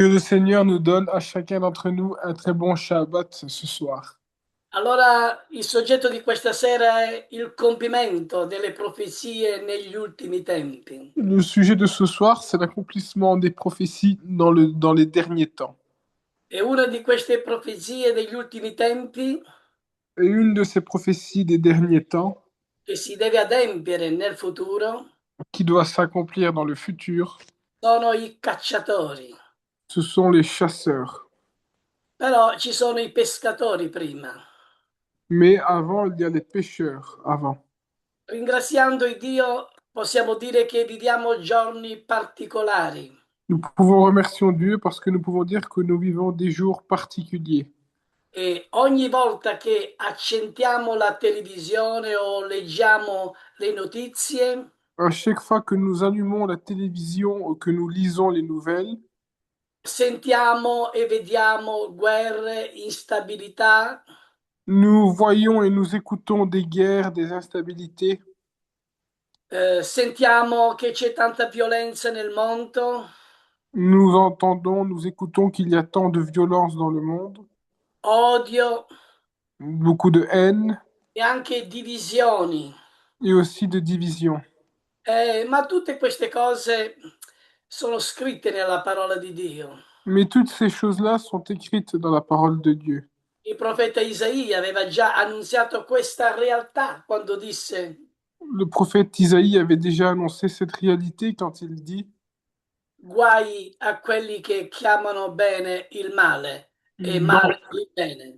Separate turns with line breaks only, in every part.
Que le Seigneur nous donne à chacun d'entre nous un très bon Shabbat ce soir.
Allora, il soggetto di questa sera è il compimento delle profezie negli ultimi tempi.
Le sujet de ce soir, c'est l'accomplissement des prophéties dans les derniers temps.
E una di queste profezie degli ultimi tempi
Et une de ces prophéties des derniers temps,
che si deve adempiere nel futuro
qui doit s'accomplir dans le futur,
sono i cacciatori.
ce sont les chasseurs.
Però ci sono i pescatori prima.
Mais avant, il y a les pêcheurs, avant.
Ringraziando il Dio, possiamo dire che viviamo giorni particolari.
Nous pouvons remercier Dieu parce que nous pouvons dire que nous vivons des jours particuliers.
E ogni volta che accendiamo la televisione o leggiamo le notizie,
À chaque fois que nous allumons la télévision ou que nous lisons les nouvelles,
sentiamo e vediamo guerre, instabilità,
nous voyons et nous écoutons des guerres, des instabilités.
sentiamo che c'è tanta violenza nel mondo,
Nous entendons, nous écoutons qu'il y a tant de violence dans le monde,
odio
beaucoup de haine
e anche divisioni.
et aussi de division.
Ma tutte queste cose sono scritte nella parola di Dio.
Mais toutes ces choses-là sont écrites dans la parole de Dieu.
Il profeta Isaia aveva già annunziato questa realtà quando disse:
Le prophète Isaïe avait déjà annoncé cette réalité quand il dit
guai a quelli che chiamano bene il male e
Dan-
male il bene.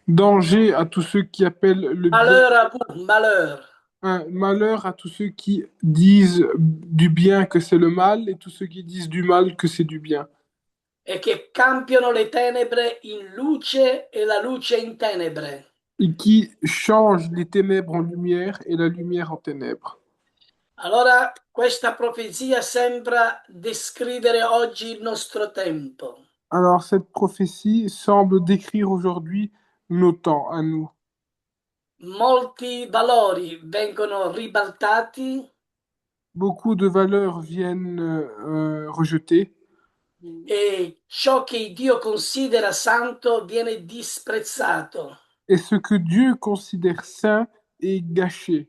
danger à tous ceux qui appellent le bien,
Malheur à vous, malheur.
malheur à tous ceux qui disent du bien que c'est le mal et tous ceux qui disent du mal que c'est du bien.
E che cambiano le tenebre in luce e la luce in tenebre.
Et qui change les ténèbres en lumière et la lumière en ténèbres.
Allora, questa profezia sembra descrivere oggi il nostro tempo.
Alors, cette prophétie semble décrire aujourd'hui nos temps à nous.
Molti valori vengono ribaltati
Beaucoup de valeurs viennent rejetées
e ciò che Dio considera santo viene disprezzato,
et ce que Dieu considère saint est gâché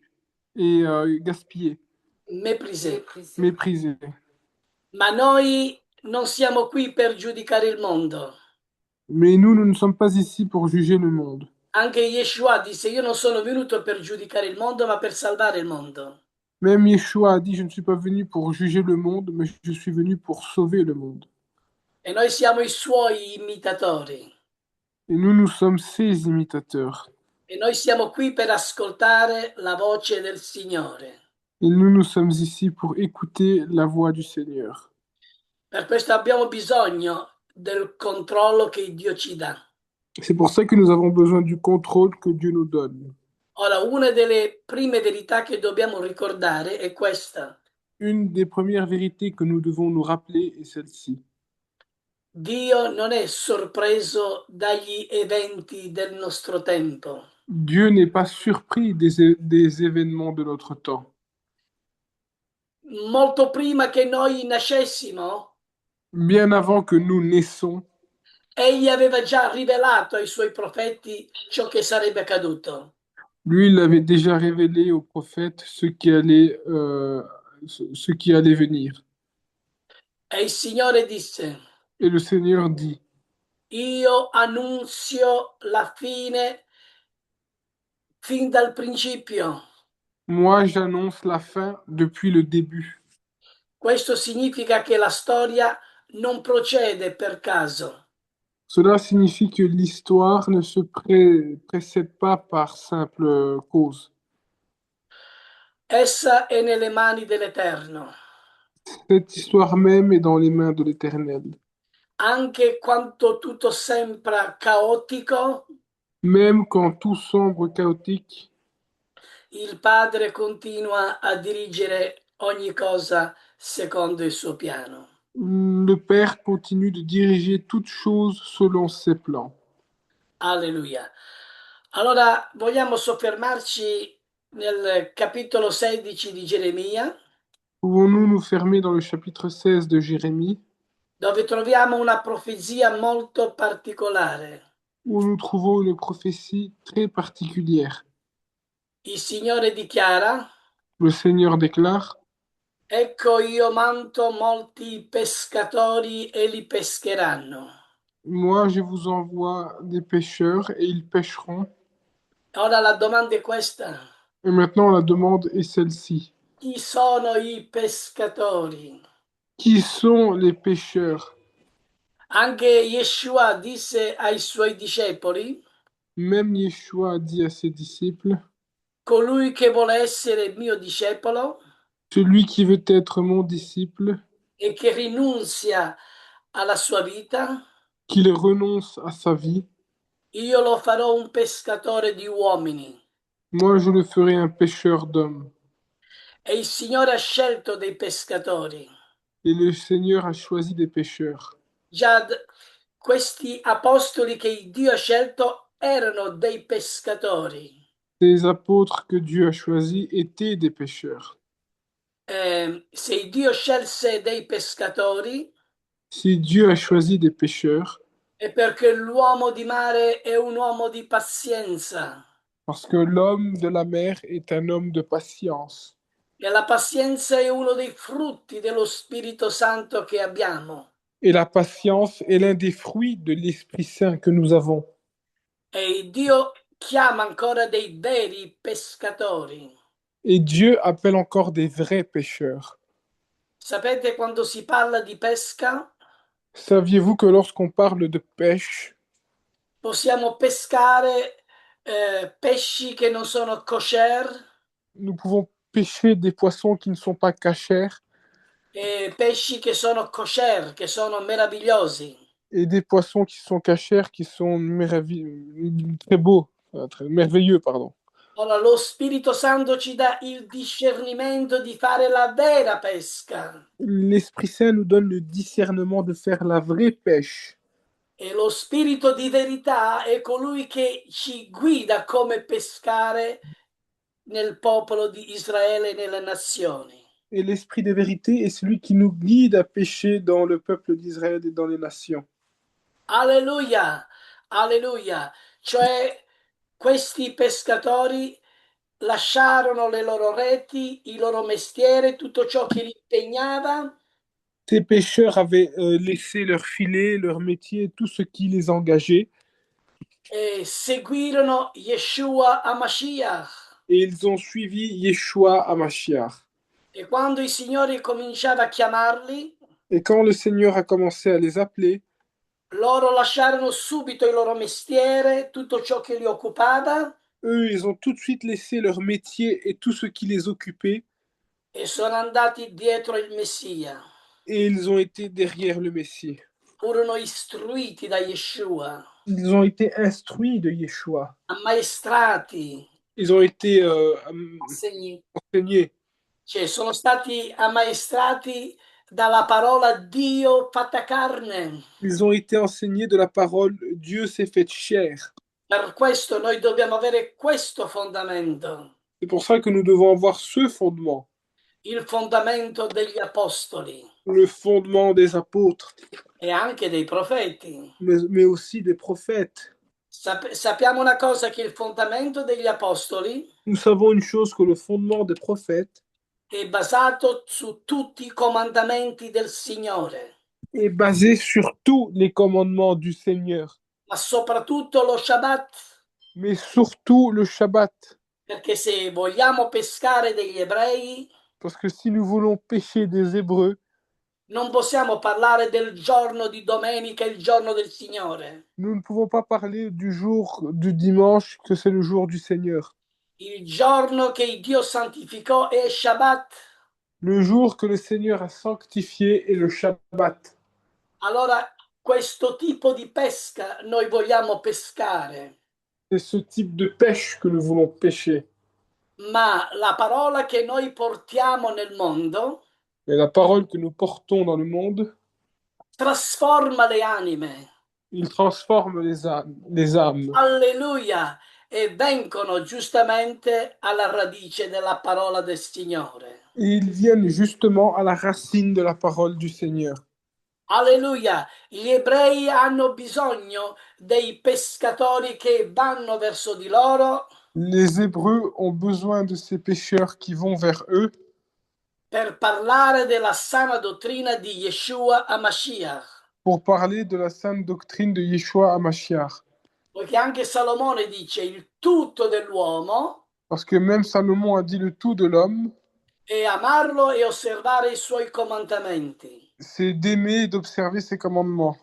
et gaspillé,
méprisé.
méprisé.
Ma noi non siamo qui per giudicare il mondo.
Mais nous ne sommes pas ici pour juger le monde.
Anche Yeshua disse: io non sono venuto per giudicare il mondo, ma per salvare il mondo.
Même Yeshua a dit, je ne suis pas venu pour juger le monde, mais je suis venu pour sauver le monde.
E noi siamo i suoi imitatori.
Et nous sommes ses imitateurs.
E noi siamo qui per ascoltare la voce del Signore.
Et nous sommes ici pour écouter la voix du Seigneur.
Per questo abbiamo bisogno del controllo che Dio ci dà.
C'est pour ça que nous avons besoin du contrôle que Dieu nous donne.
Ora, una delle prime verità che dobbiamo ricordare è questa.
Une des premières vérités que nous devons nous rappeler est celle-ci.
Dio non è sorpreso dagli eventi del nostro tempo.
Dieu n'est pas surpris des événements de notre temps.
Molto prima che noi nascessimo,
Bien avant que nous naissons,
egli aveva già rivelato ai suoi profeti ciò che sarebbe accaduto.
lui, il avait déjà révélé aux prophètes ce qui allait venir.
E il Signore disse:
Et le Seigneur dit,
io annunzio la fine fin dal principio.
moi, j'annonce la fin depuis le début.
Questo significa che la storia non procede per caso.
Cela signifie que l'histoire ne se précède pas par simple cause.
Essa è nelle mani dell'Eterno.
Cette histoire même est dans les mains de l'Éternel.
Anche quando tutto sembra caotico,
Même quand tout semble chaotique,
il Padre continua a dirigere ogni cosa secondo il suo piano.
le Père continue de diriger toutes choses selon ses plans.
Alleluia. Allora vogliamo soffermarci nel capitolo 16 di Geremia,
Pouvons-nous nous fermer dans le chapitre 16 de Jérémie?
dove troviamo una profezia molto particolare.
où nous trouvons une prophétie très particulière.
Il Signore dichiara:
Le Seigneur déclare,
Ecco io mando molti pescatori e li pescheranno.
moi je vous envoie des pêcheurs et ils pêcheront.
Ora la domanda è questa:
Et maintenant la demande est celle-ci.
chi sono i pescatori?
Qui sont les pêcheurs?
Anche Yeshua disse ai suoi discepoli:
Même Yeshua a dit à ses disciples,
colui che vuole essere mio discepolo
celui qui veut être mon disciple,
e che rinunzia alla sua vita,
qu'il renonce à sa vie,
io lo farò un pescatore di uomini.
moi je le ferai un pêcheur d'hommes.
E il Signore ha scelto dei pescatori.
Et le Seigneur a choisi des pêcheurs.
Già questi apostoli che Dio ha scelto erano dei pescatori.
Ces apôtres que Dieu a choisis étaient des pêcheurs.
Se Dio scelse dei pescatori
Si Dieu a choisi des pêcheurs,
è perché l'uomo di mare è un uomo di pazienza
parce que l'homme de la mer est un homme de patience.
e la pazienza è uno dei frutti dello Spirito Santo che abbiamo.
Et la patience est l'un des fruits de l'Esprit Saint que nous avons.
E Dio chiama ancora dei veri pescatori.
Et Dieu appelle encore des vrais pêcheurs.
Sapete quando si parla di pesca?
Saviez-vous que lorsqu'on parle de pêche,
Possiamo pescare pesci che non sono kosher,
nous pouvons pêcher des poissons qui ne sont pas cachers
e pesci che sono kosher, che sono meravigliosi.
et des poissons qui sont cachers qui sont très beaux, très merveilleux, pardon.
Ora, lo Spirito Santo ci dà il discernimento di fare la vera pesca
L'Esprit Saint nous donne le discernement de faire la vraie pêche.
e lo Spirito di verità è colui che ci guida come pescare nel popolo di Israele e nelle nazioni.
Et l'Esprit de vérité est celui qui nous guide à pêcher dans le peuple d'Israël et dans les nations.
Alleluia, alleluia. Cioè, questi pescatori lasciarono le loro reti, il loro mestiere, tutto ciò che li impegnava
Ces pêcheurs avaient laissé leur filet, leur métier, tout ce qui les engageait,
e seguirono Yeshua Hamashiach.
et ils ont suivi Yeshua à Mashiach.
E quando il Signore cominciava a chiamarli,
Et quand le Seigneur a commencé à les appeler,
loro lasciarono subito il loro mestiere, tutto ciò che li occupava
eux, ils ont tout de suite laissé leur métier et tout ce qui les occupait,
e sono andati dietro il Messia.
et ils ont été derrière le Messie.
Furono istruiti da Yeshua,
Ils ont été instruits de Yeshua.
ammaestrati,
Ils ont été
assegni-
enseignés.
cioè sono stati ammaestrati dalla parola Dio fatta carne.
Ils ont été enseignés de la parole Dieu s'est fait chair.
Per questo noi dobbiamo avere questo fondamento,
C'est pour ça que nous devons avoir ce fondement,
il fondamento degli apostoli
le fondement des apôtres,
e anche dei profeti.
mais aussi des prophètes.
Sappiamo una cosa, che il fondamento degli apostoli
Nous savons une chose, que le fondement des prophètes
è basato su tutti i comandamenti del Signore,
est basé sur tous les commandements du Seigneur,
ma soprattutto lo Shabbat,
mais surtout le Shabbat.
perché se vogliamo pescare degli ebrei
Parce que si nous voulons pécher des Hébreux,
non possiamo parlare del giorno di domenica, il giorno del Signore.
nous ne pouvons pas parler du jour du dimanche, que c'est le jour du Seigneur.
Il giorno che Dio santificò è Shabbat.
Le jour que le Seigneur a sanctifié est le Shabbat.
Allora, questo tipo di pesca noi vogliamo pescare,
C'est ce type de pêche que nous voulons pêcher.
ma la parola che noi portiamo nel mondo
Et la parole que nous portons dans le monde,
trasforma le anime.
il transforme les âmes, les âmes.
Alleluia! E vengono giustamente alla radice della parola del Signore.
Et ils viennent justement à la racine de la parole du Seigneur.
Alleluia. Gli ebrei hanno bisogno dei pescatori che vanno verso di loro
Les Hébreux ont besoin de ces pêcheurs qui vont vers eux
per parlare della sana dottrina di Yeshua HaMashiach.
pour parler de la sainte doctrine de Yeshua HaMashiach.
Poiché anche Salomone dice il tutto dell'uomo
Parce que même Salomon a dit le tout de l'homme,
è amarlo e osservare i suoi comandamenti.
c'est d'aimer et d'observer ses commandements.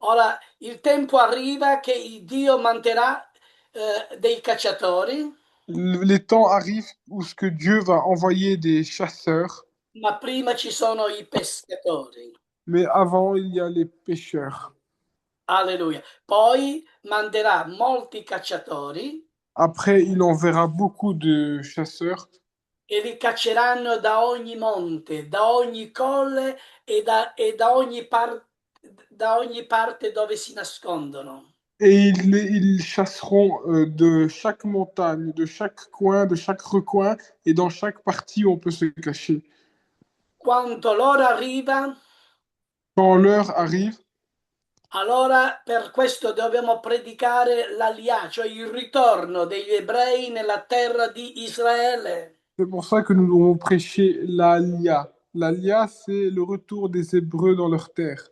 Ora, il tempo arriva che Dio manterrà dei cacciatori,
Les temps arrivent où ce que Dieu va envoyer des chasseurs,
ma prima ci sono i pescatori.
mais avant, il y a les pêcheurs.
Alleluia. Poi manderà molti cacciatori
Après, il enverra beaucoup de chasseurs
e li cacceranno da ogni monte, da ogni colle da ogni parte dove si nascondono.
et ils chasseront de chaque montagne, de chaque coin, de chaque recoin et dans chaque partie où on peut se cacher.
Quando l'ora arriva,
Quand l'heure arrive,
allora per questo dobbiamo predicare l'Aliyah, cioè il ritorno degli ebrei nella terra di Israele.
c'est pour ça que nous devons prêcher l'Alia. L'Alia, c'est le retour des Hébreux dans leur terre.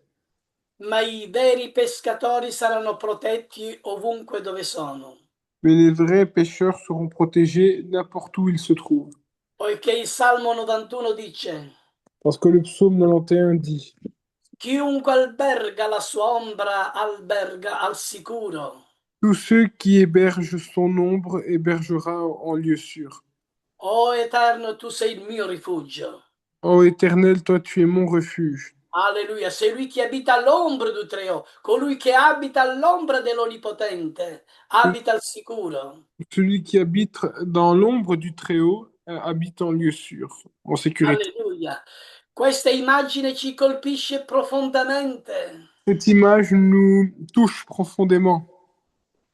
Ma i veri pescatori saranno protetti ovunque dove sono,
Mais les vrais pêcheurs seront protégés n'importe où ils se trouvent.
poiché il Salmo 91 dice:
Parce que le psaume 91 dit,
Chiunque alberga la sua ombra alberga al sicuro.
tous ceux qui hébergent son ombre hébergera en lieu sûr.
O Eterno, tu sei il mio rifugio.
Ô Éternel, toi tu es mon refuge.
Alleluia, sei lui che abita all'ombra du Treo, colui che abita all'ombra dell'Onnipotente, abita al sicuro.
Celui qui habite dans l'ombre du Très-Haut habite en lieu sûr, en sécurité.
Alleluia. Questa immagine ci colpisce profondamente.
Cette image nous touche profondément.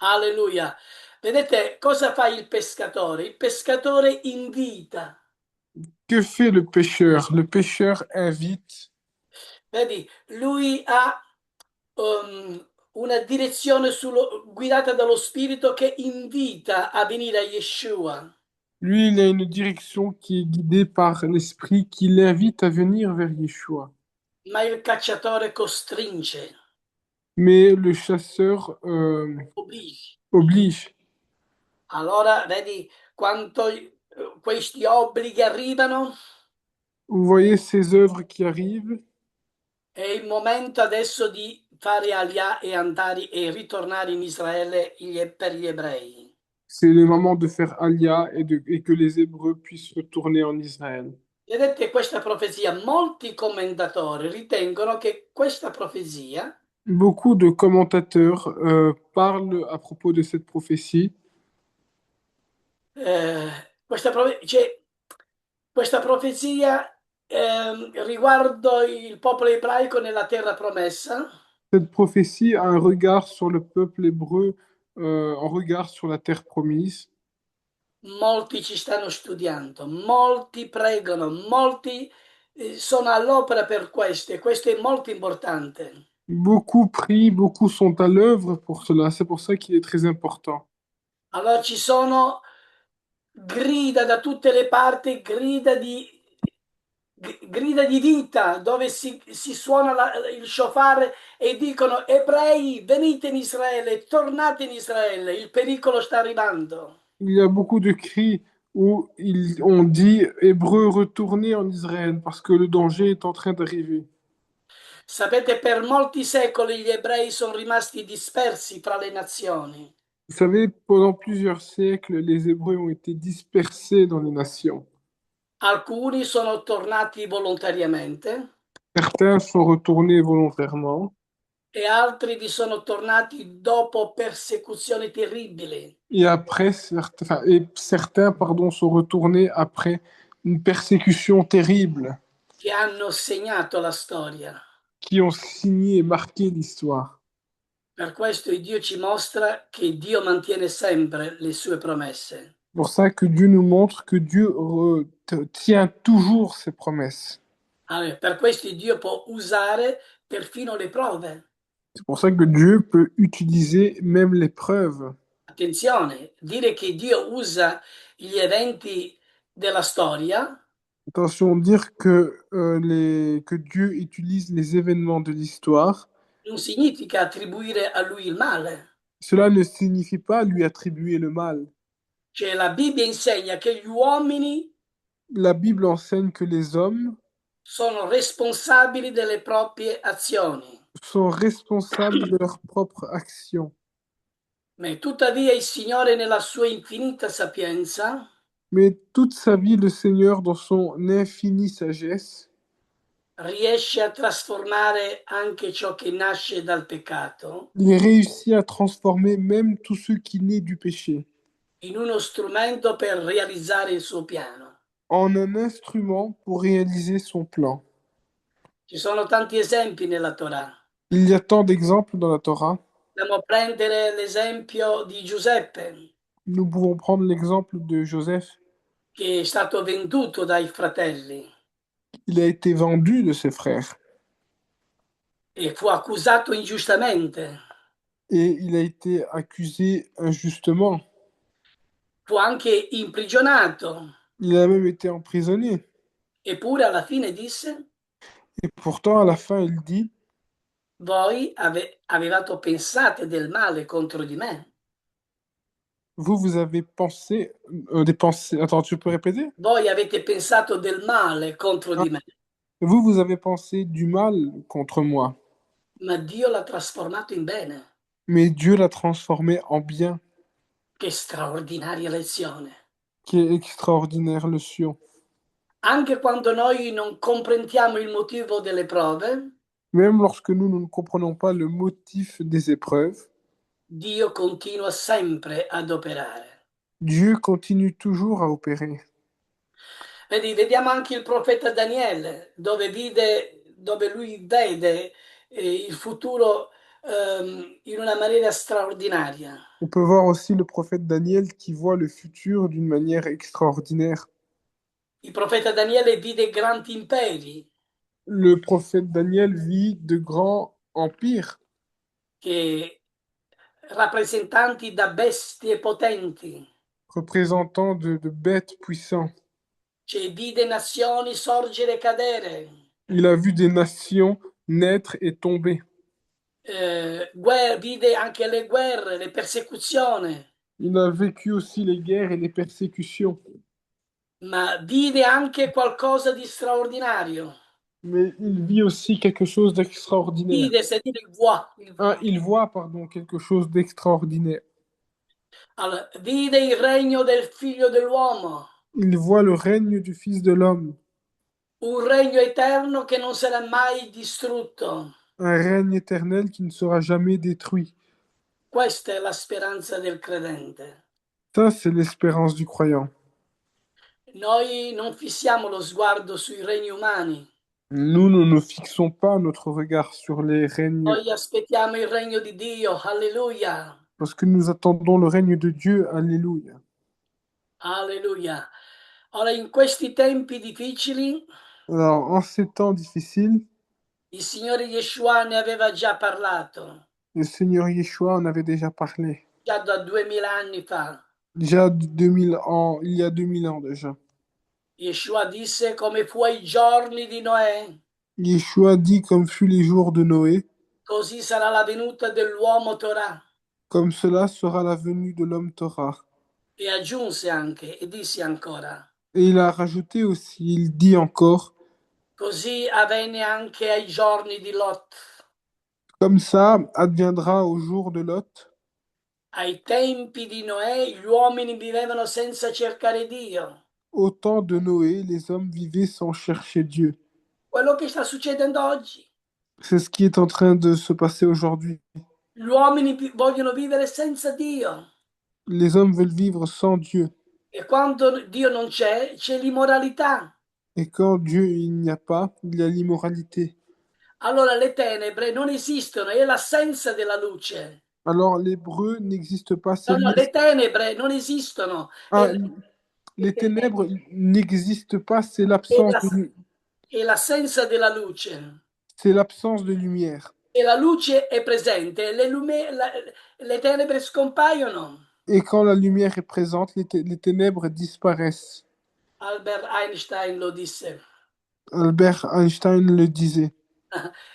Alleluia. Vedete cosa fa il pescatore? Il pescatore invita.
Que fait le pêcheur? Le pêcheur invite.
Vedi, lui ha una direzione guidata dallo Spirito che invita a venire a Yeshua,
Lui, il a une direction qui est guidée par l'Esprit qui l'invite à venir vers Yeshua.
ma il cacciatore costringe,
Mais le chasseur
oblige.
oblige.
Allora vedi quanto questi obblighi arrivano?
Vous voyez ces œuvres qui arrivent?
È il momento adesso di fare Aliyah e andare e ritornare in Israele per gli ebrei.
C'est le moment de faire Alia et que les Hébreux puissent retourner en Israël.
Vedete questa profezia? Molti commentatori ritengono che questa profezia
Beaucoup de commentateurs parlent à propos de cette prophétie.
eh, questa, cioè, questa profezia riguardo il popolo ebraico nella terra promessa,
Cette prophétie a un regard sur le peuple hébreu, un regard sur la terre promise.
molti ci stanno studiando, molti pregano, molti sono all'opera per questo e questo è molto importante.
Beaucoup prient, beaucoup sont à l'œuvre pour cela. C'est pour ça qu'il est très important.
Allora ci sono grida da tutte le parti, grida di vita dove si suona il shofar e dicono ebrei venite in Israele, tornate in Israele, il pericolo sta arrivando.
Il y a beaucoup de cris où on dit Hébreux, retournez en Israël parce que le danger est en train d'arriver.
Sapete, per molti secoli gli ebrei sono rimasti dispersi fra le nazioni.
Vous savez, pendant plusieurs siècles, les Hébreux ont été dispersés dans les nations.
Alcuni sono tornati volontariamente
Certains sont retournés volontairement
e altri vi sono tornati dopo persecuzioni terribili
et après, certains, pardon, sont retournés après une persécution terrible
che hanno segnato la storia.
qui ont signé et marqué l'histoire.
Per questo il Dio ci mostra che Dio mantiene sempre le sue promesse.
C'est pour ça que Dieu nous montre que Dieu tient toujours ses promesses.
Allora, per questo Dio può usare perfino le prove.
C'est pour ça que Dieu peut utiliser même les preuves.
Attenzione, dire che Dio usa gli eventi della storia
Attention, dire que Dieu utilise les événements de l'histoire,
non significa attribuire a lui il male.
cela ne signifie pas lui attribuer le mal.
Cioè la Bibbia insegna che gli uomini
La Bible enseigne que les hommes
sono responsabili delle proprie azioni.
sont responsables de leurs propres actions.
Ma tuttavia il Signore nella sua infinita sapienza
Mais toute sa vie, le Seigneur, dans son infinie sagesse,
riesce a trasformare anche ciò che nasce dal peccato
il réussit à transformer même tout ce qui naît du péché
in uno strumento per realizzare il suo piano.
en un instrument pour réaliser son plan.
Ci sono tanti esempi nella Torah.
Il y a tant d'exemples dans la Torah.
Possiamo prendere l'esempio di Giuseppe,
Nous pouvons prendre l'exemple de Joseph.
che è stato venduto dai fratelli
Il a été vendu de ses frères
e fu accusato ingiustamente.
et il a été accusé injustement.
Fu anche imprigionato,
Il a même été emprisonné.
eppure alla fine disse:
Et pourtant, à la fin, il dit,
Voi avevate pensato del male contro di me.
vous avez pensé des pensées. Attends, tu peux répéter?
Voi avete pensato del male contro
Ah,
di me,
vous avez pensé du mal contre moi,
ma Dio l'ha trasformato in bene.
mais Dieu l'a transformé en bien.
Che straordinaria lezione.
Quelle extraordinaire leçon.
Anche quando noi non comprendiamo il motivo delle prove,
Même lorsque nous ne comprenons pas le motif des épreuves,
Dio continua sempre ad operare.
Dieu continue toujours à opérer.
Vedi, vediamo anche il profeta Daniele, dove lui vede il futuro in una maniera straordinaria.
On peut voir aussi le prophète Daniel qui voit le futur d'une manière extraordinaire.
Il profeta Daniele vide grandi imperi
Le prophète Daniel vit de grands empires
che, rappresentanti da bestie potenti,
représentant de bêtes puissants.
cioè vide nazioni sorgere e cadere,
Il a vu des nations naître et tomber.
vide anche le guerre, le persecuzioni,
Il a vécu aussi les guerres et les persécutions.
ma vide anche qualcosa di straordinario.
Mais il vit aussi quelque chose d'extraordinaire.
Vide, c'est dire il voit,
Ah, il voit, pardon, quelque chose d'extraordinaire.
allora, vide il regno del figlio dell'uomo,
Il voit le règne du Fils de l'homme,
un regno eterno che non sarà mai distrutto.
un règne éternel qui ne sera jamais détruit.
Questa è la speranza del credente.
Ça, c'est l'espérance du croyant.
Noi non fissiamo lo sguardo sui regni umani,
Nous ne fixons pas notre regard sur les règnes
noi aspettiamo il regno di Dio, alleluia,
parce que nous attendons le règne de Dieu. Alléluia.
alleluia. Ora, in questi tempi difficili,
Alors, en ces temps difficiles,
il Signore Yeshua ne aveva già parlato,
le Seigneur Yeshua en avait déjà parlé.
già da 2000 anni fa.
Déjà 2000 ans, il y a 2000 ans déjà.
Yeshua disse come fu ai giorni di Noè,
Yeshua dit comme fut les jours de Noé,
così sarà la venuta dell'uomo Torah.
comme cela sera la venue de l'homme Torah.
E aggiunse anche e disse ancora,
Et il a rajouté aussi, il dit encore,
così avvenne anche ai giorni di Lot.
comme ça adviendra au jour de Lot.
Ai tempi di Noè gli uomini vivevano senza cercare Dio.
Au temps de Noé, les hommes vivaient sans chercher Dieu.
Quello che sta succedendo oggi.
C'est ce qui est en train de se passer aujourd'hui.
Gli uomini vogliono vivere senza Dio.
Les hommes veulent vivre sans Dieu.
E quando Dio non c'è l'immoralità.
Et quand Dieu il n'y a pas, il y a l'immoralité.
Allora le tenebre non esistono, è l'assenza della luce.
Alors l'hébreu n'existe pas, c'est
No, no, le tenebre non esistono,
ah, les ténèbres n'existent pas, c'est l'absence
è l'assenza della luce.
c'est l'absence de lumière.
e la luce è presente, le tenebre scompaiono.
Et quand la lumière est présente, les ténèbres disparaissent.
Albert Einstein lo disse.
Albert Einstein le disait.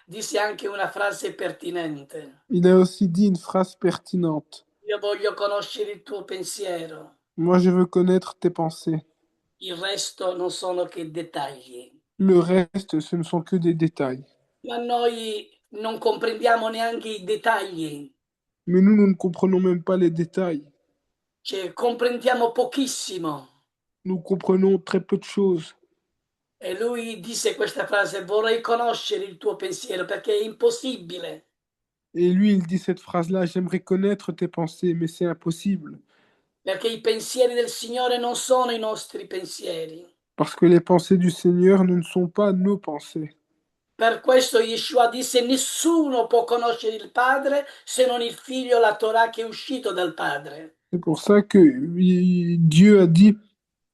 Disse anche una frase pertinente.
Il a aussi dit une phrase pertinente.
Io voglio conoscere il tuo pensiero,
Moi, je veux connaître tes pensées.
il resto non sono che dettagli.
Le reste, ce ne sont que des détails.
Ma noi non comprendiamo neanche i dettagli,
Mais nous ne comprenons même pas les détails.
cioè comprendiamo pochissimo.
Nous comprenons très peu de choses.
E lui disse questa frase, vorrei conoscere il tuo pensiero perché è impossibile.
Et lui, il dit cette phrase-là, j'aimerais connaître tes pensées, mais c'est impossible.
Perché i pensieri del Signore non sono i nostri pensieri.
Parce que les pensées du Seigneur ne sont pas nos pensées.
Per questo Yeshua disse: Nessuno può conoscere il Padre se non il Figlio, la Torah che è uscito dal Padre.
C'est pour ça que Dieu a dit,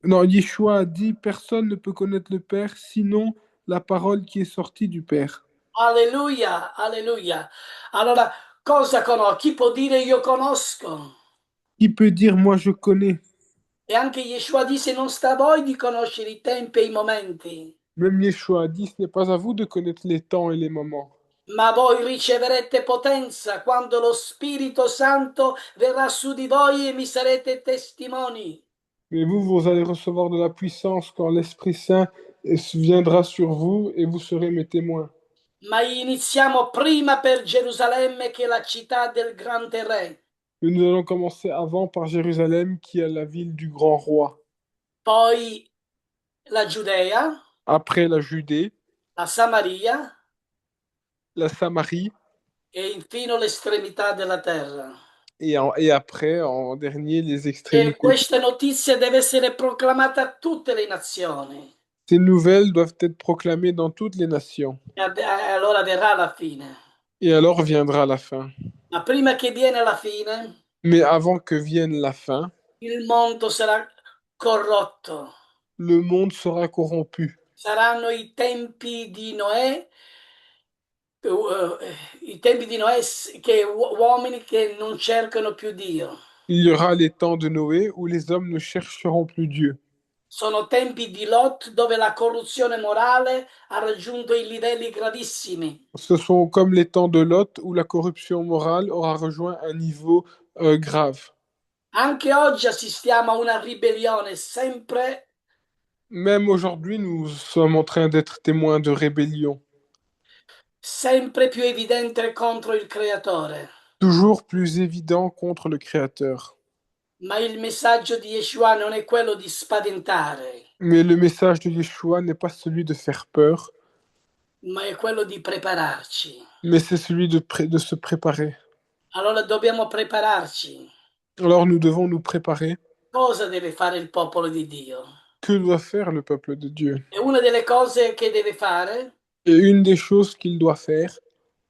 non, Yeshua a dit, personne ne peut connaître le Père sinon la parole qui est sortie du Père.
Alleluia, alleluia. Allora, cosa conosco? Chi può dire io conosco?
Qui peut dire, moi je connais?
E anche Yeshua disse: Non sta a voi di conoscere i tempi e i momenti,
Même Yeshua a dit, ce n'est pas à vous de connaître les temps et les moments.
ma voi riceverete potenza quando lo Spirito Santo verrà su di voi e mi sarete testimoni.
Mais vous allez recevoir de la puissance quand l'Esprit Saint viendra sur vous et vous serez mes témoins.
Ma iniziamo prima per Gerusalemme, che è la città del grande re,
Mais nous allons commencer avant par Jérusalem, qui est la ville du grand roi.
poi la Giudea,
Après la Judée,
la Samaria
la Samarie,
e infine l'estremità della terra.
et après, en dernier, les
E
extrémités.
questa notizia deve essere proclamata a tutte le nazioni.
Ces nouvelles doivent être proclamées dans toutes les nations.
Allora verrà la fine.
Et alors viendra la fin.
Ma prima che viene la fine,
Mais avant que vienne la fin,
il mondo sarà corrotto.
le monde sera corrompu.
Saranno tempi di Noè, i tempi di Noè che uomini che non cercano più Dio.
Il y aura les temps de Noé où les hommes ne chercheront plus Dieu.
Sono tempi di Lot dove la corruzione morale ha raggiunto i livelli gravissimi.
Ce sont comme les temps de Lot où la corruption morale aura rejoint un niveau grave.
Anche oggi assistiamo a una ribellione
Même aujourd'hui, nous sommes en train d'être témoins de rébellion,
sempre più evidente contro il Creatore.
toujours plus évident contre le Créateur.
Ma il messaggio di Yeshua non è quello di spaventare,
Mais le message de Yeshua n'est pas celui de faire peur,
ma è quello di prepararci.
mais c'est celui de se préparer.
Allora dobbiamo prepararci.
Alors nous devons nous préparer.
Cosa deve fare il popolo di Dio?
Que doit faire le peuple de Dieu?
E una delle cose che deve fare
Et une des choses qu'il doit faire,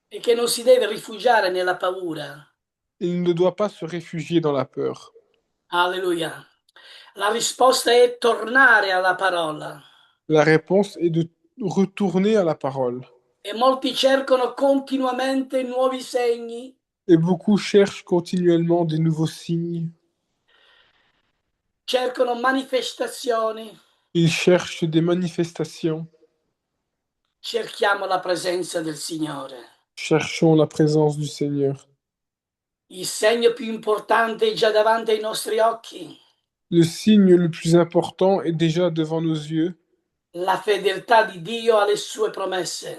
è che non si deve rifugiare nella paura.
il ne doit pas se réfugier dans la peur.
Alleluia. La risposta è tornare alla parola.
La réponse est de retourner à la parole.
E molti cercano continuamente nuovi segni,
Et beaucoup cherchent continuellement des nouveaux signes.
cercano manifestazioni.
Ils cherchent des manifestations.
Cerchiamo la presenza del Signore.
Cherchons la présence du Seigneur.
Il segno più importante è già davanti ai nostri occhi.
Le signe le plus important est déjà devant nos yeux.
La fedeltà di Dio alle sue promesse.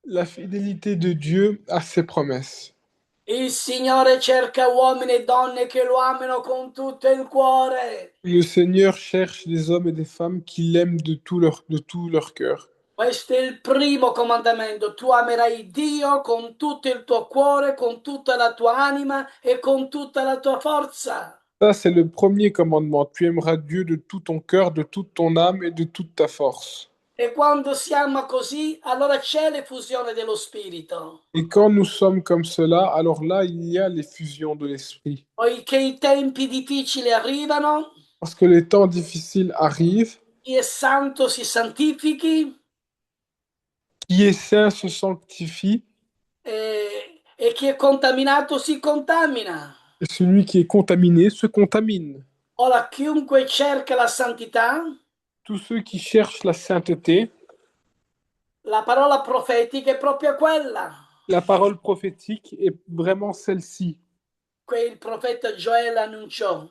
La fidélité de Dieu à ses promesses.
Il Signore cerca uomini e donne che lo amino con tutto il cuore.
Le Seigneur cherche des hommes et des femmes qui l'aiment de tout leur cœur.
Questo è il primo comandamento. Tu amerai Dio con tutto il tuo cuore, con tutta la tua anima e con tutta la tua forza.
Ça, c'est le premier commandement. Tu aimeras Dieu de tout ton cœur, de toute ton âme et de toute ta force.
E quando siamo così, allora c'è l'effusione dello Spirito.
Et quand nous sommes comme cela, alors là, il y a l'effusion de l'Esprit.
Poiché i tempi difficili arrivano,
Parce que les temps difficiles arrivent,
chi è santo si santifichi,
Qui est saint se sanctifie,
e chi è contaminato si contamina.
et celui qui est contaminé se contamine.
Ora, chiunque cerca la santità,
Tous ceux qui cherchent la sainteté,
la parola profetica è proprio quella
la parole prophétique est vraiment celle-ci.
che il profeta Gioele annunciò.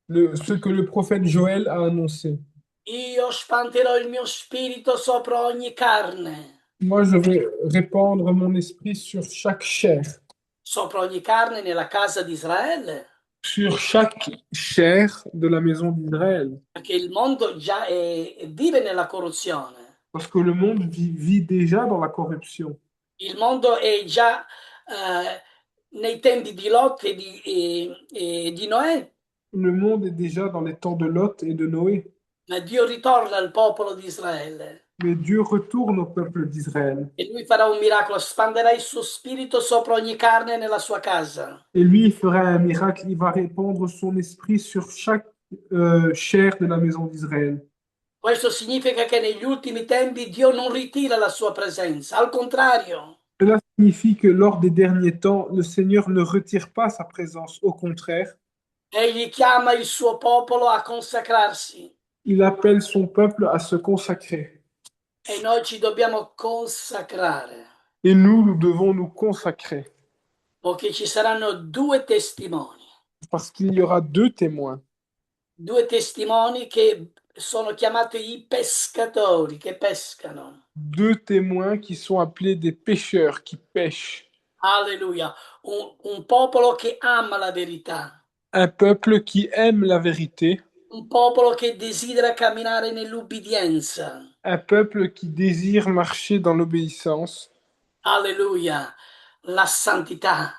Ce que le prophète Joël a annoncé.
Io spanterò il mio spirito sopra ogni carne,
Moi, je vais répandre mon esprit sur chaque chair,
sopra ogni carne nella casa di Israele,
sur chaque chair de la maison d'Israël.
perché il mondo già vive nella corruzione.
Parce que le monde vit déjà dans la corruption.
Il mondo è già nei tempi di Lot e di Noè,
Le monde est déjà dans les temps de Lot et de Noé.
ma Dio ritorna al popolo di Israele
Mais Dieu retourne au peuple d'Israël.
e lui farà un miracolo, spanderà il suo spirito sopra ogni carne nella sua casa.
Et lui, il fera un miracle, il va répandre son esprit sur chaque chair de la maison d'Israël.
Questo significa che negli ultimi tempi Dio non ritira la sua presenza, al contrario,
Cela signifie que lors des derniers temps, le Seigneur ne retire pas sa présence. Au contraire,
egli chiama il suo popolo a consacrarsi
il appelle son peuple à se consacrer.
e noi ci dobbiamo consacrare,
Et nous devons nous consacrer.
perché ci saranno
Parce qu'il y aura deux témoins.
due testimoni che sono chiamati i pescatori, che pescano.
Deux témoins qui sont appelés des pêcheurs, qui pêchent.
Alleluia, un popolo che ama la verità,
Un peuple qui aime la vérité.
un popolo che desidera camminare nell'ubbidienza.
Un peuple qui désire marcher dans l'obéissance.
Alleluia, la santità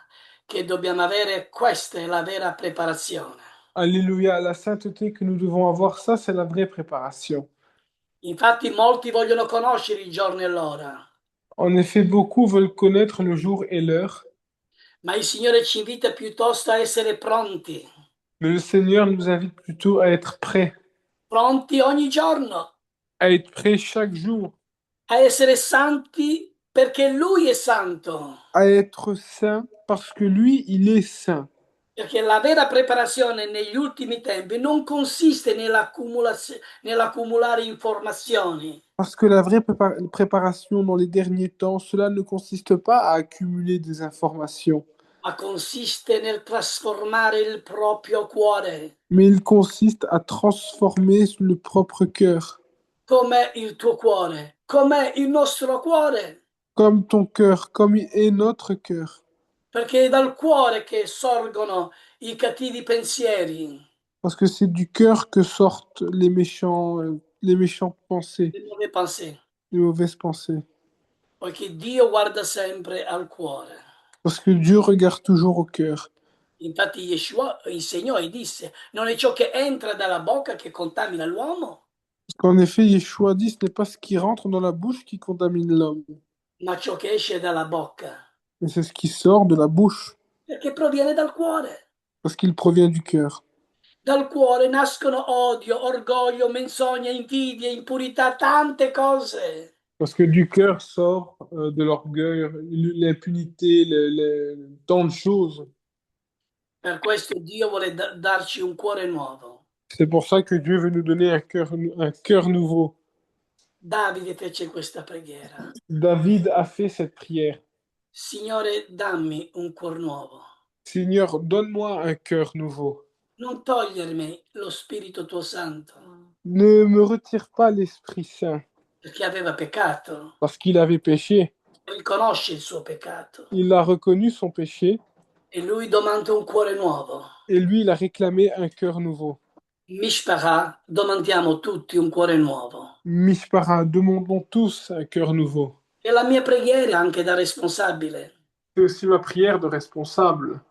che dobbiamo avere, questa è la vera preparazione.
Alléluia, la sainteté que nous devons avoir, ça c'est la vraie préparation.
Infatti molti vogliono conoscere i giorni e l'ora,
En effet, beaucoup veulent connaître le jour et l'heure,
ma il Signore ci invita piuttosto a essere pronti,
mais le Seigneur nous invite plutôt
pronti ogni giorno,
à être prêts chaque jour,
a essere santi perché Lui è santo.
à être saints parce que lui, il est saint.
Perché la vera preparazione negli ultimi tempi non consiste nell'accumulare informazioni,
Parce que la vraie préparation dans les derniers temps, cela ne consiste pas à accumuler des informations,
ma consiste nel trasformare il proprio cuore,
mais il consiste à transformer le propre cœur,
come il tuo cuore, come il nostro cuore,
comme ton cœur, comme est notre cœur.
perché è dal cuore che sorgono i cattivi pensieri,
Parce que c'est du cœur que sortent les méchantes pensées,
le nuove pensée,
les mauvaises pensées.
poiché Dio guarda sempre al cuore.
Parce que Dieu regarde toujours au cœur.
Infatti Yeshua insegnò e disse, non è ciò che entra dalla bocca che contamina l'uomo,
Parce qu'en effet, Yeshua dit, ce n'est pas ce qui rentre dans la bouche qui contamine l'homme,
ma ciò che esce dalla bocca,
mais c'est ce qui sort de la bouche,
perché proviene dal cuore.
parce qu'il provient du cœur.
Dal cuore nascono odio, orgoglio, menzogna, invidia, impurità, tante cose.
Parce que du cœur sort de l'orgueil, l'impunité, tant de choses.
Per questo Dio vuole darci un cuore nuovo.
C'est pour ça que Dieu veut nous donner un cœur nouveau.
Davide fece questa preghiera.
David a fait cette prière.
Signore, dammi un cuore nuovo.
Seigneur, donne-moi un cœur nouveau.
Non togliermi lo Spirito tuo Santo,
Ne me retire pas l'Esprit Saint,
perché aveva peccato.
parce qu'il avait péché.
Riconosce il suo peccato.
Il a reconnu son péché,
E lui domanda un cuore nuovo.
et lui, il a réclamé un cœur nouveau.
Mishpachah, domandiamo tutti un cuore nuovo.
Mishpara, demandons tous un cœur nouveau.
E la mia preghiera anche da responsabile.
C'est aussi ma prière de responsable.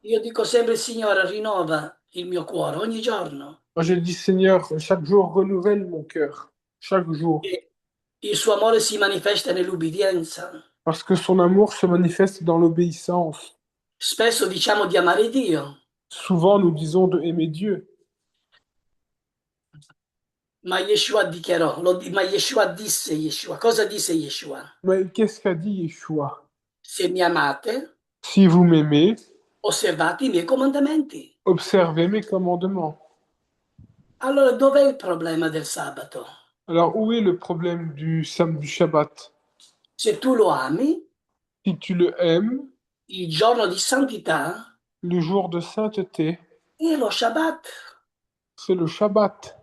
Io dico sempre, Signore, rinnova il mio cuore ogni giorno.
Moi, je dis, Seigneur, chaque jour, renouvelle mon cœur. Chaque jour.
E il suo amore si manifesta nell'ubbidienza.
Parce que son amour se manifeste dans l'obéissance.
Spesso diciamo di amare Dio,
Souvent, nous disons de aimer Dieu,
Ma Yeshua dichiarò, ma Yeshua disse Yeshua. Cosa disse Yeshua?
Mais qu'est-ce qu'a dit Yeshua?
Se mi amate,
Si vous m'aimez,
osservate i miei comandamenti.
observez mes commandements.
Allora, dov'è il problema del sabato?
Alors, où est le problème du Shabbat?
Se tu lo ami,
Si tu le aimes,
il giorno di santità
le jour de sainteté,
è lo Shabbat.
c'est le Shabbat.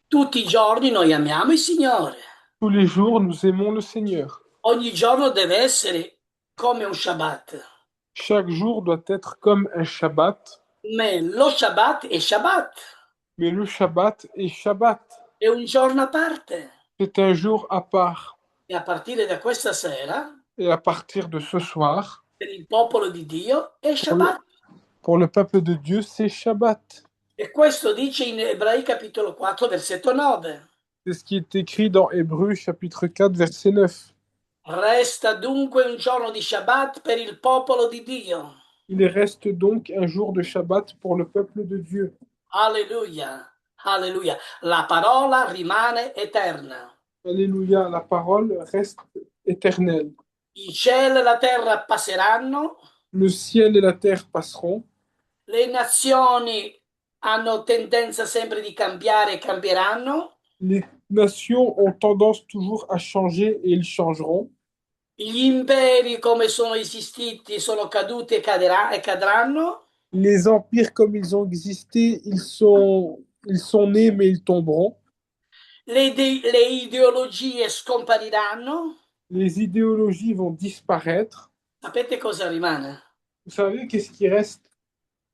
Tutti i giorni noi amiamo il Signore.
Tous les jours, nous aimons le Seigneur.
Ogni giorno deve essere come un Shabbat.
Chaque jour doit être comme un Shabbat,
Ma lo Shabbat è Shabbat,
mais le Shabbat est Shabbat.
è un giorno a parte.
C'est un jour à part.
E a partire da questa sera,
Et à partir de ce soir,
per il popolo di Dio è
pour le,
Shabbat.
pour le peuple de Dieu, c'est Shabbat.
E questo dice in Ebrei capitolo 4, versetto 9.
C'est ce qui est écrit dans Hébreux chapitre 4, verset 9.
Resta dunque un giorno di Shabbat per il popolo di Dio.
Il reste donc un jour de Shabbat pour le peuple de Dieu.
Alleluia, alleluia. La parola rimane eterna.
Alléluia, la parole reste éternelle.
Il cielo e la terra passeranno,
Le ciel et la terre passeront.
le nazioni hanno tendenza sempre di cambiare e cambieranno,
Les nations ont tendance toujours à changer et ils changeront.
gli imperi come sono esistiti sono caduti e cadranno,
Les empires comme ils ont existé, ils sont nés mais ils tomberont.
le ideologie scompariranno.
Les idéologies vont disparaître.
Sapete cosa rimane?
Vous savez qu'est-ce qui reste?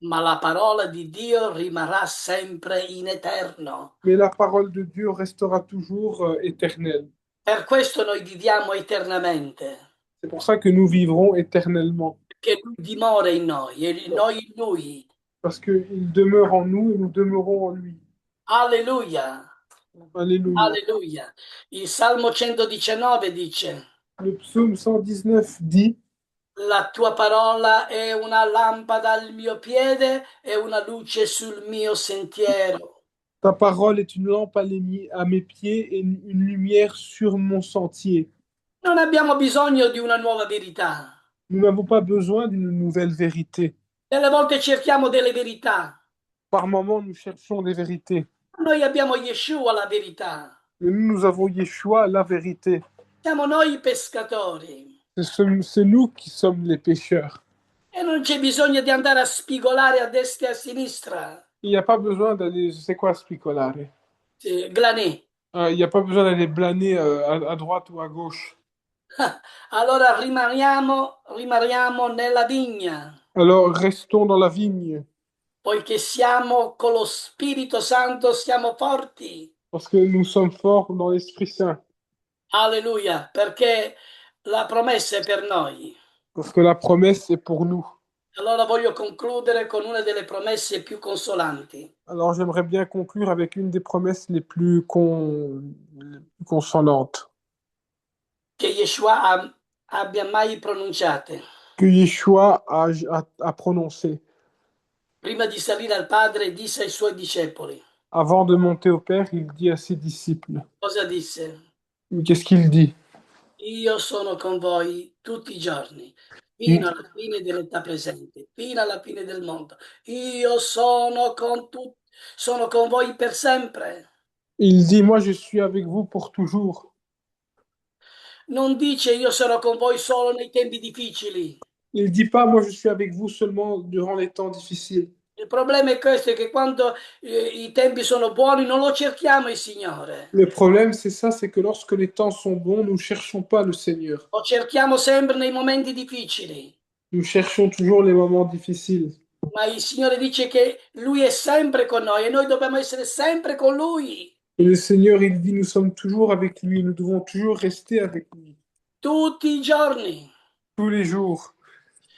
Ma la parola di Dio rimarrà sempre in eterno.
Mais la parole de Dieu restera toujours éternelle.
Per questo noi viviamo eternamente,
C'est pour ça que nous vivrons éternellement.
che Lui dimora in noi e noi in Lui.
Parce qu'il demeure en nous et nous demeurons en lui.
Alleluia,
Alléluia.
alleluia. Il Salmo 119 dice,
Le psaume 119 dit,
la tua parola è una lampada al mio piede e una luce sul mio sentiero.
ta parole est une lampe à mes pieds et une lumière sur mon sentier.
Non abbiamo bisogno di una nuova verità.
Nous n'avons pas besoin d'une nouvelle vérité.
Delle volte cerchiamo delle verità.
Par moments, nous cherchons des vérités.
Noi abbiamo Yeshua la verità.
Mais nous avons Yeshua, la vérité.
Siamo noi i pescatori.
C'est nous qui sommes les pécheurs.
E non c'è bisogno di andare a spigolare a destra e a sinistra.
Il n'y a pas besoin d'aller, c'est quoi spicolare?
Glanè.
Il n'y a pas besoin d'aller blâner à droite ou à gauche.
Allora rimaniamo nella vigna,
Alors restons dans la vigne,
poiché siamo con lo Spirito Santo, siamo forti.
parce que nous sommes forts dans l'Esprit Saint,
Alleluia, perché la promessa è per noi.
parce que la promesse est pour nous.
Allora voglio concludere con una delle promesse più consolanti
Alors j'aimerais bien conclure avec une des promesses les plus consolantes
che Yeshua abbia mai pronunciate.
que Yeshua a prononcées.
Prima di salire al Padre disse ai suoi discepoli.
Avant de monter au Père, il dit à ses disciples.
Cosa disse?
Qu'est-ce qu'il dit?
Io sono con voi tutti i giorni,
Il,
fino alla fine dell'età presente, fino alla fine del mondo. Io sono con voi per sempre.
il dit, moi je suis avec vous pour toujours.
Non dice io sarò con voi solo nei tempi difficili.
Il dit pas, moi je suis avec vous seulement durant les temps difficiles.
Il problema è questo, è che quando i tempi sono buoni non lo cerchiamo il Signore.
Le problème, c'est ça, c'est que lorsque les temps sont bons, nous ne cherchons pas le Seigneur.
Lo cerchiamo sempre nei momenti difficili.
Nous cherchons toujours les moments difficiles.
Ma il Signore dice che Lui è sempre con noi e noi dobbiamo essere sempre con Lui.
Et le Seigneur, il dit, nous sommes toujours avec lui, nous devons toujours rester avec lui.
Tutti i giorni.
Tous les jours.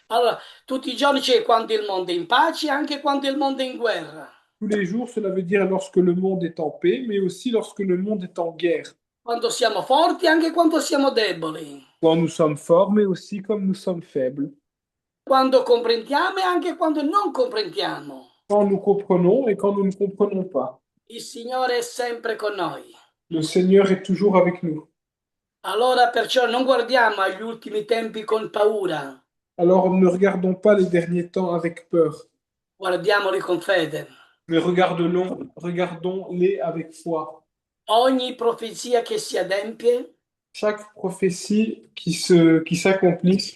Allora, tutti i giorni c'è quando il mondo è in pace e anche quando il mondo è in guerra.
Tous les jours, cela veut dire lorsque le monde est en paix, mais aussi lorsque le monde est en guerre.
Quando siamo forti e anche quando siamo deboli.
Quand nous sommes forts, mais aussi comme nous sommes faibles.
Quando comprendiamo e anche quando non comprendiamo.
Quand nous comprenons et quand nous ne comprenons pas.
Il Signore è sempre con noi.
Le Seigneur est toujours avec nous.
Allora perciò non guardiamo agli ultimi tempi con paura,
Alors ne regardons pas les derniers temps avec peur,
guardiamoli con fede.
mais regardons-les avec foi.
Ogni profezia che si adempie
Chaque prophétie qui s'accomplit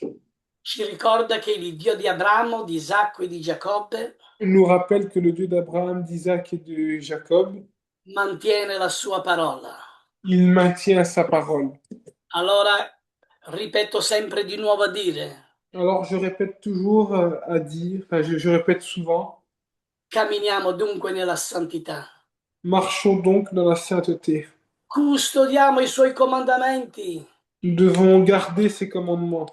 ci ricorda che il Dio di Abramo, di Isacco e di Giacobbe
nous rappelle que le Dieu d'Abraham, d'Isaac et de Jacob,
mantiene la sua parola.
il maintient sa parole.
Allora ripeto sempre di nuovo a dire,
Alors je répète toujours à dire, enfin je répète souvent,
camminiamo dunque nella santità,
marchons donc dans la sainteté.
custodiamo i suoi comandamenti,
Nous devons garder ses commandements.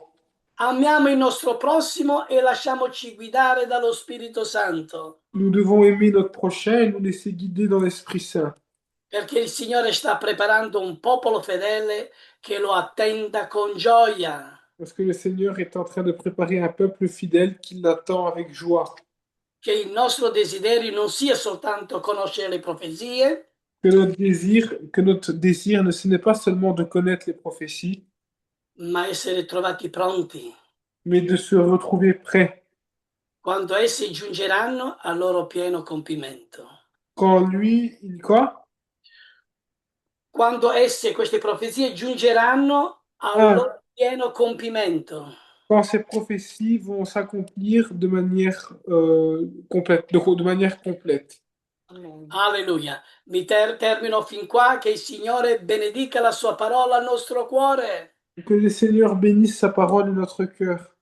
amiamo il nostro prossimo e lasciamoci guidare dallo Spirito Santo,
Nous devons aimer notre prochain et nous laisser guider dans l'Esprit Saint.
perché il Signore sta preparando un popolo fedele che lo attenda con gioia.
Parce que le Seigneur est en train de préparer un peuple fidèle qui l'attend avec joie.
Che il nostro desiderio non sia soltanto conoscere le profezie,
Que notre désir, ce n'est pas seulement de connaître les prophéties,
ma essere trovati pronti
mais de se retrouver prêt
quando essi giungeranno al loro pieno compimento.
quand lui, il quoi?
Quando esse, queste profezie, giungeranno al
Ah,
loro pieno compimento.
quand ces prophéties vont s'accomplir de manière complète, de manière complète.
Alleluia. Termino fin qua, che il Signore benedica la sua parola al nostro cuore.
Que le Seigneur bénisse sa parole et notre cœur.